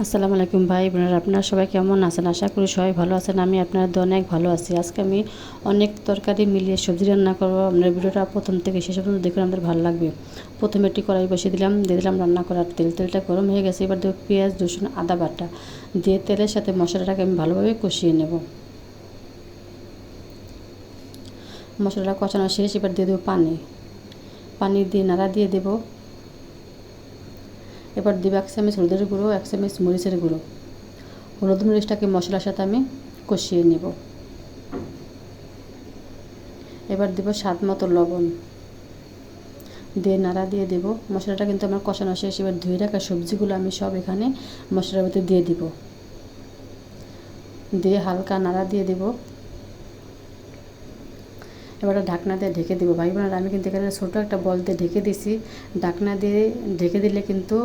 আসসালামু আলাইকুম ভাই বোনেরা, আপনারা সবাই কেমন আছেন? আশা করি সবাই ভালো আছেন। আমি আপনাদের অনেক ভালো আছি। আজকে আমি অনেক তরকারি মিলিয়ে সবজি রান্না করবো। আপনার ভিডিওটা প্রথম থেকে শেষ পর্যন্ত দেখুন, আমাদের ভালো লাগবে। প্রথমে একটি কড়াই বসিয়ে দিলাম, দিয়ে দিলাম রান্না করার তেল। তেলটা গরম হয়ে গেছে, এবার দেবো পেঁয়াজ, রসুন, আদা বাটা দিয়ে তেলের সাথে মশলাটাকে আমি ভালোভাবে কষিয়ে নেব। মশলাটা কষানো শেষ, এবার দিয়ে দেবো পানি দিয়ে নাড়া দিয়ে দেবো। এবার দেবো 1 চামচ হলুদের গুঁড়ো, 1 চামচ মরিচের গুঁড়ো। হলুদ মরিচটাকে মশলার সাথে আমি কষিয়ে নেব। এবার দেব স্বাদ মতো লবণ, দিয়ে নাড়া দিয়ে দেব। মশলাটা কিন্তু আমার কষানো শেষ। এবার ধুয়ে রাখা সবজিগুলো আমি সব এখানে মশলার ভিতরে দিয়ে দিব, দিয়ে হালকা নাড়া দিয়ে দেব। এবার ঢাকনা দিয়ে ঢেকে দেবো। ভাই বোনেরা, আমি কিন্তু এখানে ছোটো একটা বল দিয়ে ঢেকে দিছি। ঢাকনা দিয়ে ঢেকে দিলে কিন্তু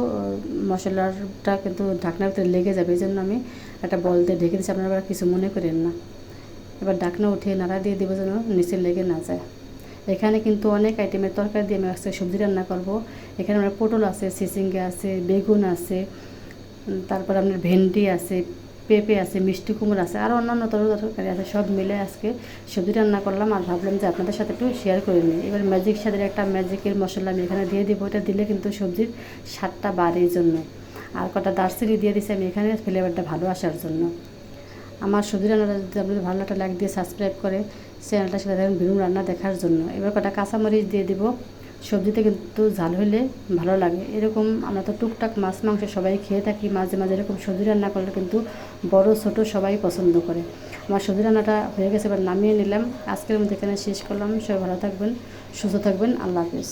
মশলাটা কিন্তু ঢাকনার ভিতরে লেগে যাবে, এই জন্য আমি একটা বল দিয়ে ঢেকে দিচ্ছি। আপনারা আবার কিছু মনে করেন না। এবার ঢাকনা উঠিয়ে নাড়া দিয়ে দেবো যেন নিচে লেগে না যায়। এখানে কিন্তু অনেক আইটেমের তরকারি দিয়ে আমি আজকে সবজি রান্না করব। এখানে আমার পটল আছে, চিচিঙ্গা আছে, বেগুন আছে, তারপর আপনার ভেন্ডি আছে, পেঁপে আছে, মিষ্টি কুমড়ো আছে, আর অন্যান্য তরকারি আছে। সব মিলে আজকে সবজি রান্না করলাম, আর ভাবলাম যে আপনাদের সাথে একটু শেয়ার করে নিই। এবার ম্যাজিক স্বাদের একটা ম্যাজিকের মশলা আমি এখানে দিয়ে দিব। এটা দিলে কিন্তু সবজির স্বাদটা বাড়ে, এই জন্য। আর কটা দারচিনি দিয়ে দিচ্ছি আমি এখানে ফ্লেভারটা ভালো আসার জন্য। আমার সবজি রান্নাটা যদি আপনাদের ভালো একটা লাইক দিয়ে সাবস্ক্রাইব করে চ্যানেলটার সাথে দেখেন ভিন্ন রান্না দেখার জন্য। এবার কটা কাঁচামরিচ দিয়ে দিব। সবজিতে কিন্তু ঝাল হলে ভালো লাগে। এরকম আমরা তো টুকটাক মাছ মাংস সবাই খেয়ে থাকি, মাঝে মাঝে এরকম সবজি রান্না করলে কিন্তু বড় ছোট সবাই পছন্দ করে। আমার সবজি রান্নাটা হয়ে গেছে, এবার নামিয়ে নিলাম। আজকের মধ্যে এখানে শেষ করলাম। সবাই ভালো থাকবেন, সুস্থ থাকবেন। আল্লাহ হাফেজ।